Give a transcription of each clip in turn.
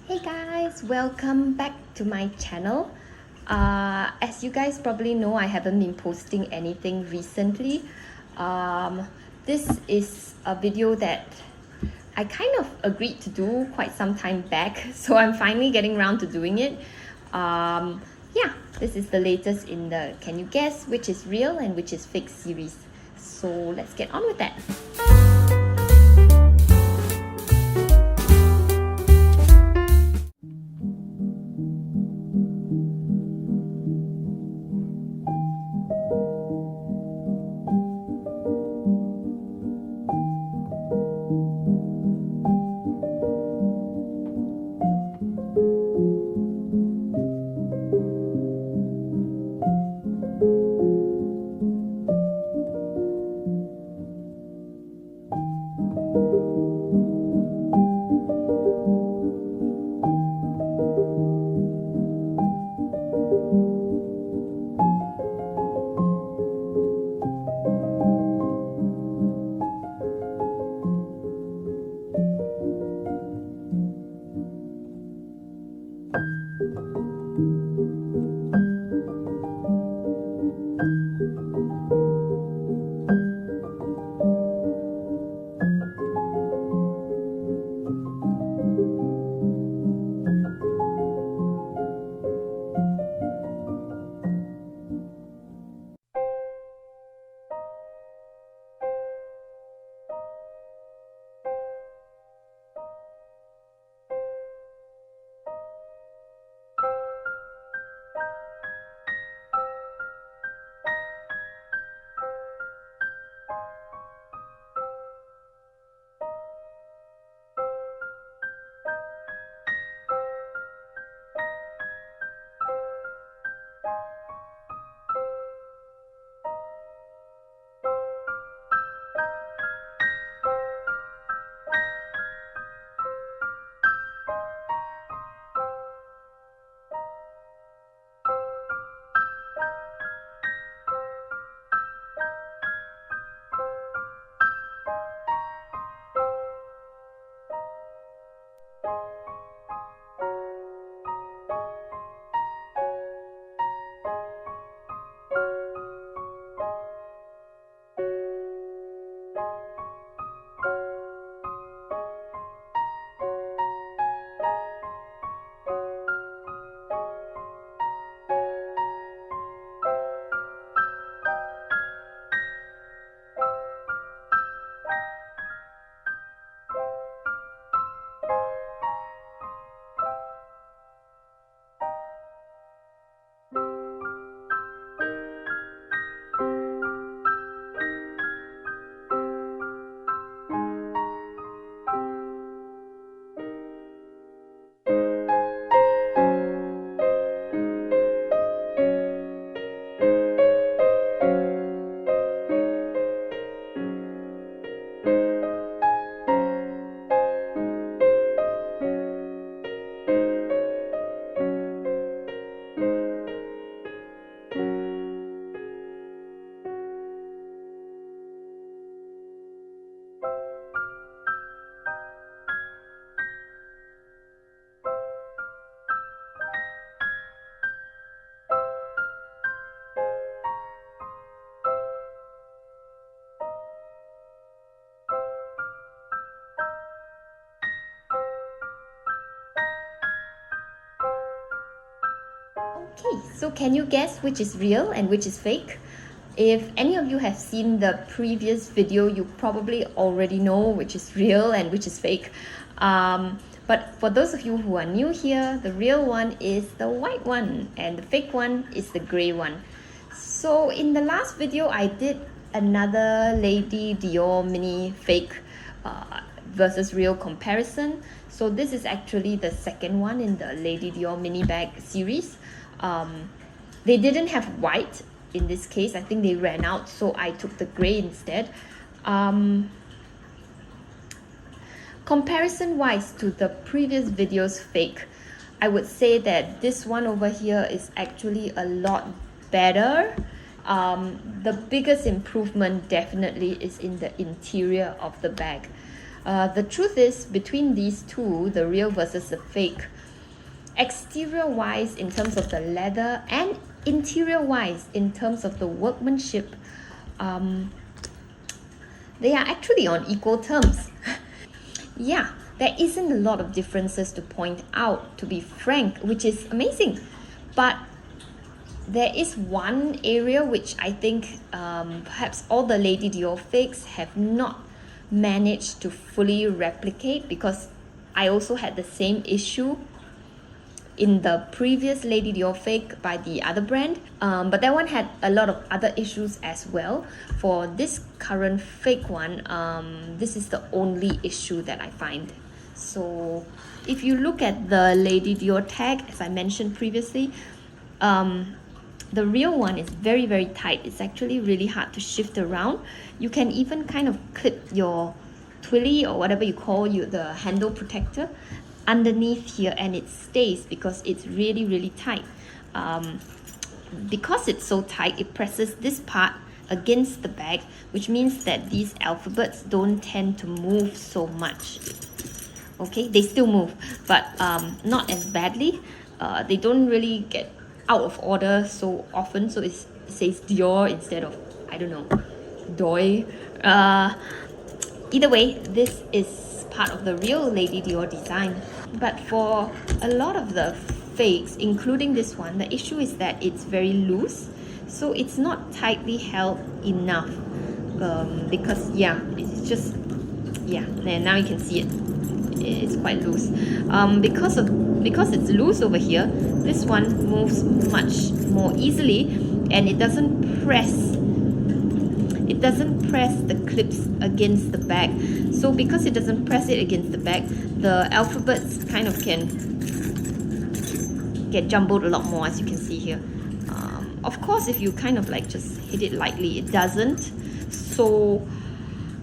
Hey guys, welcome back to my channel. As you guys probably know, I haven't been posting anything recently. This is a video that I kind of agreed to do quite some time back, so I'm finally getting around to doing it. Yeah, this is the latest in the Can You Guess Which Is Real and Which Is Fake series. So let's get on with that. Okay, so can you guess which is real and which is fake? If any of you have seen the previous video, you probably already know which is real and which is fake. But for those of you who are new here, the real one is the white one and the fake one is the gray one. So in the last video, I did another Lady Dior mini fake versus real comparison. So this is actually the second one in the Lady Dior mini bag series. They didn't have white in this case. I think they ran out, so I took the gray instead. Comparison wise to the previous video's fake, I would say that this one over here is actually a lot better. The biggest improvement definitely is in the interior of the bag. The truth is, between these two, the real versus the fake, exterior wise in terms of the leather and interior wise in terms of the workmanship, they are actually on equal terms. Yeah, there isn't a lot of differences to point out, to be frank, which is amazing. But there is one area which I think perhaps all the Lady Dior fakes have not managed to fully replicate, because I also had the same issue in the previous Lady Dior fake by the other brand, but that one had a lot of other issues as well. For this current fake one, this is the only issue that I find. So if you look at the Lady Dior tag, as I mentioned previously, the real one is very, very tight. It's actually really hard to shift around. You can even kind of clip your twilly or whatever you call the handle protector underneath here, and it stays because it's really, really tight. Because it's so tight, it presses this part against the bag, which means that these alphabets don't tend to move so much. Okay, they still move, but not as badly. They don't really get out of order so often, so it says Dior instead of, I don't know, Doi. Either way, this is part of the real Lady Dior design. But for a lot of the fakes, including this one, the issue is that it's very loose, so it's not tightly held enough. Because yeah, it's just, yeah, and now you can see it. It's quite loose. Because it's loose over here, this one moves much more easily, and it doesn't press the clips against the bag. So because it doesn't press it against the bag, the alphabets kind of can get jumbled a lot more, as you can see here. Of course, if you kind of like just hit it lightly, it doesn't. So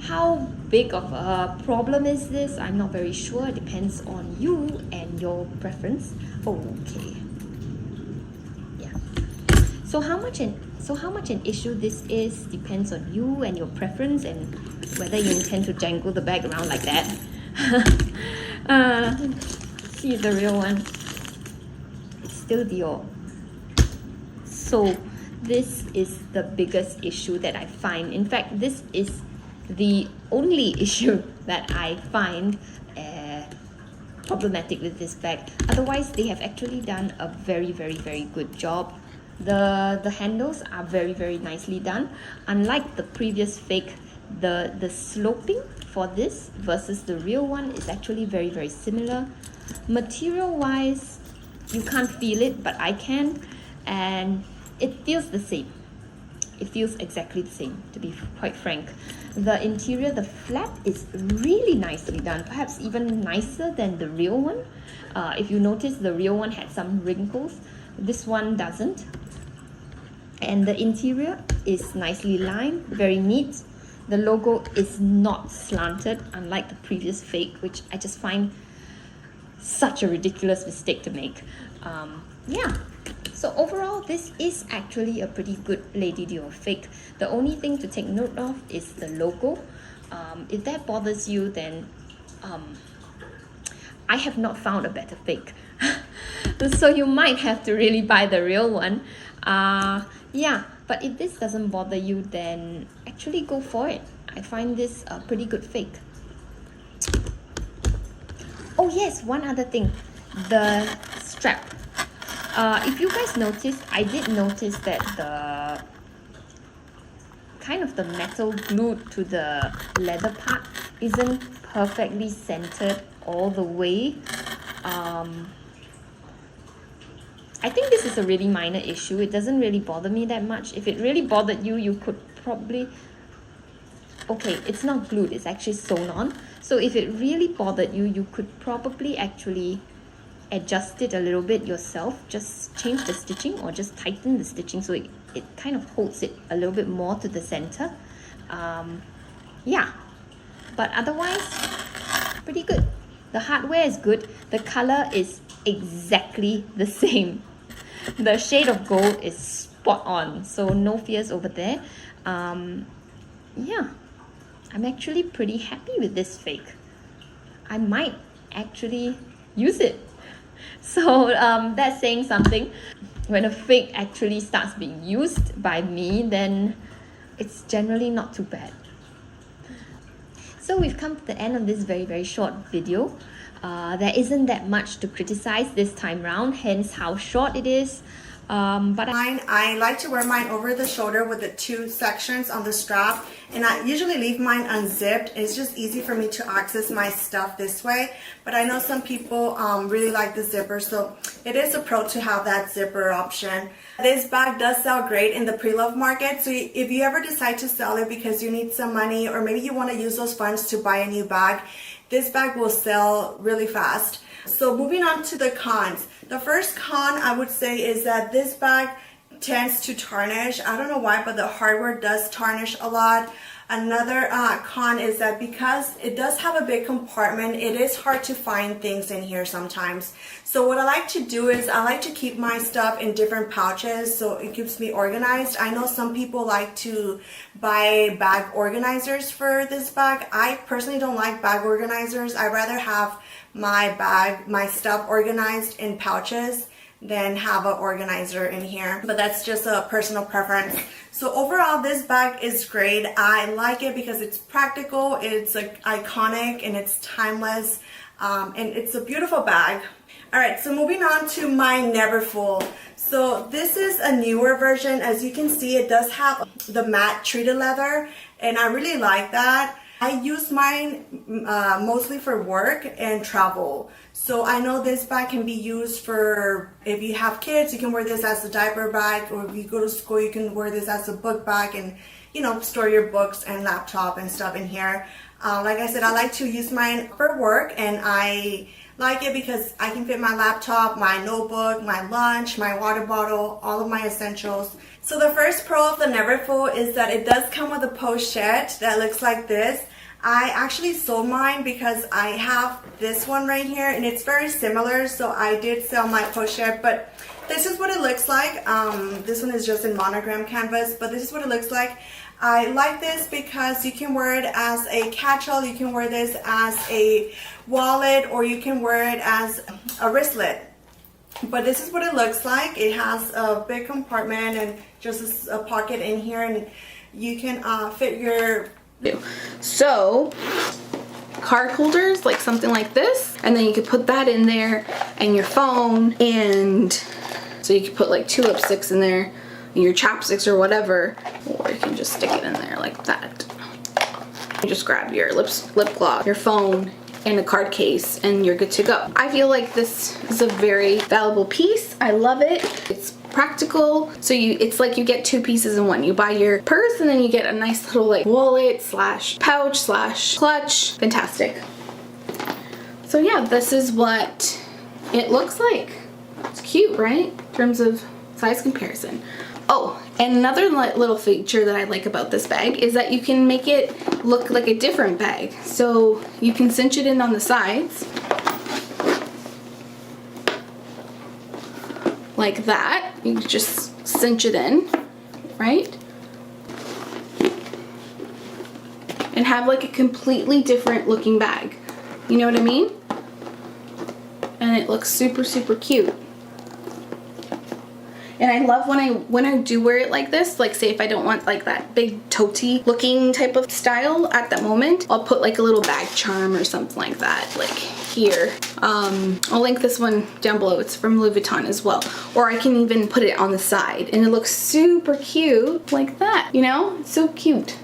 how big of a problem is this? I'm not very sure. It depends on you and your preference. Okay. Yeah. So how much an issue this is depends on you and your preference, and whether you intend to jangle the bag around like that. See the real one. It's still Dior. So this is the biggest issue that I find. In fact, this is the only issue that I find problematic with this bag. Otherwise, they have actually done a very, very, very good job. The handles are very, very nicely done. Unlike the previous fake, the sloping for this versus the real one is actually very, very similar. Material wise, you can't feel it, but I can, and it feels the same. It feels exactly the same, to be quite frank. The interior, the flap is really nicely done, perhaps even nicer than the real one. If you notice, the real one had some wrinkles. This one doesn't. And the interior is nicely lined, very neat. The logo is not slanted, unlike the previous fake, which I just find such a ridiculous mistake to make. Yeah. So overall, this is actually a pretty good Lady Dior fake. The only thing to take note of is the logo. If that bothers you, then I have not found a better fake. So you might have to really buy the real one. Yeah, but if this doesn't bother you, then actually go for it. I find this a pretty good fake. Oh yes, one other thing, the strap. If you guys notice, I did notice that the kind of the metal glued to the leather part isn't perfectly centered all the way. I think this is a really minor issue. It doesn't really bother me that much. If it really bothered you, you could probably... Okay, it's not glued, it's actually sewn on. So if it really bothered you, you could probably actually adjust it a little bit yourself. Just change the stitching or just tighten the stitching so it kind of holds it a little bit more to the center. Yeah, but otherwise, pretty good. The hardware is good. The color is exactly the same. The shade of gold is spot on, so no fears over there. Yeah, I'm actually pretty happy with this fake. I might actually use it. So that's saying something. When a fake actually starts being used by me, then it's generally not too bad. So we've come to the end of this very short video. There isn't that much to criticize this time round, hence how short it is. But I like to wear mine over the shoulder with the 2 sections on the strap, and I usually leave mine unzipped. It's just easy for me to access my stuff this way, but I know some people really like the zipper, so it is a pro to have that zipper option. This bag does sell great in the pre-loved market, so if you ever decide to sell it because you need some money, or maybe you want to use those funds to buy a new bag, this bag will sell really fast. So moving on to the cons. The first con I would say is that this bag tends to tarnish. I don't know why, but the hardware does tarnish a lot. Another con is that because it does have a big compartment, it is hard to find things in here sometimes. So what I like to do is I like to keep my stuff in different pouches so it keeps me organized. I know some people like to buy bag organizers for this bag. I personally don't like bag organizers. I'd rather have my stuff organized in pouches than have an organizer in here, but that's just a personal preference. So overall, this bag is great. I like it because it's practical, it's like iconic, and it's timeless, and it's a beautiful bag. Alright, so moving on to my Never Full. So this is a newer version. As you can see, it does have the matte treated leather, and I really like that. I use mine mostly for work and travel. So I know this bag can be used for, if you have kids, you can wear this as a diaper bag, or if you go to school, you can wear this as a book bag and, you know, store your books and laptop and stuff in here. Like I said, I like to use mine for work, and I like it because I can fit my laptop, my notebook, my lunch, my water bottle, all of my essentials. So the first pro of the Never Full is that it does come with a pochette that looks like this. I actually sold mine because I have this one right here, and it's very similar, so I did sell my pochette, but this is what it looks like. This one is just in monogram canvas, but this is what it looks like. I like this because you can wear it as a catch-all, you can wear this as a wallet, or you can wear it as a wristlet. But this is what it looks like. It has a big compartment and just a pocket in here, and you can fit your... So card holders, like something like this, and then you could put that in there, and your phone, and so you could put like 2 lipsticks in there, your chapsticks or whatever, or you can just stick it in there like that. You just grab your lip gloss, your phone, and a card case, and you're good to go. I feel like this is a very valuable piece. I love it. It's practical, so it's like you get 2 pieces in one. You buy your purse, and then you get a nice little like wallet slash pouch slash clutch. Fantastic. So yeah, this is what it looks like. It's cute, right? In terms of size comparison. Oh, and another little feature that I like about this bag is that you can make it look like a different bag. So you can cinch it in on the sides like that. You can just cinch it in, right? And have like a completely different looking bag. You know what I mean? And it looks super cute. And I love when I do wear it like this, like say if I don't want like that big tote looking type of style at that moment, I'll put like a little bag charm or something like that, like here. I'll link this one down below. It's from Louis Vuitton as well. Or I can even put it on the side, and it looks super cute like that, you know? It's so cute.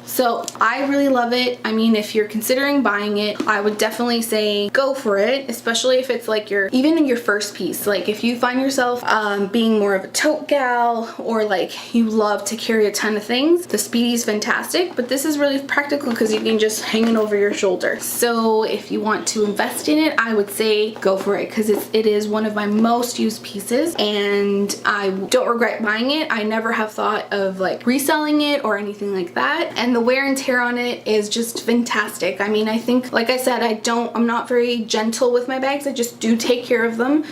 So I really love it. I mean, if you're considering buying it, I would definitely say go for it, especially if it's like even your first piece. Like if you find yourself being more of a tote gal, or like you love to carry a ton of things, the Speedy is fantastic, but this is really practical because you can just hang it over your shoulder. So if you want to invest in it, I would say go for it, because it is one of my most used pieces, and I don't regret buying it. I never have thought of like reselling it or anything like that. And the wear and tear on it is just fantastic. I mean, I think, like I said, I'm not very gentle with my bags. I just do take care of them.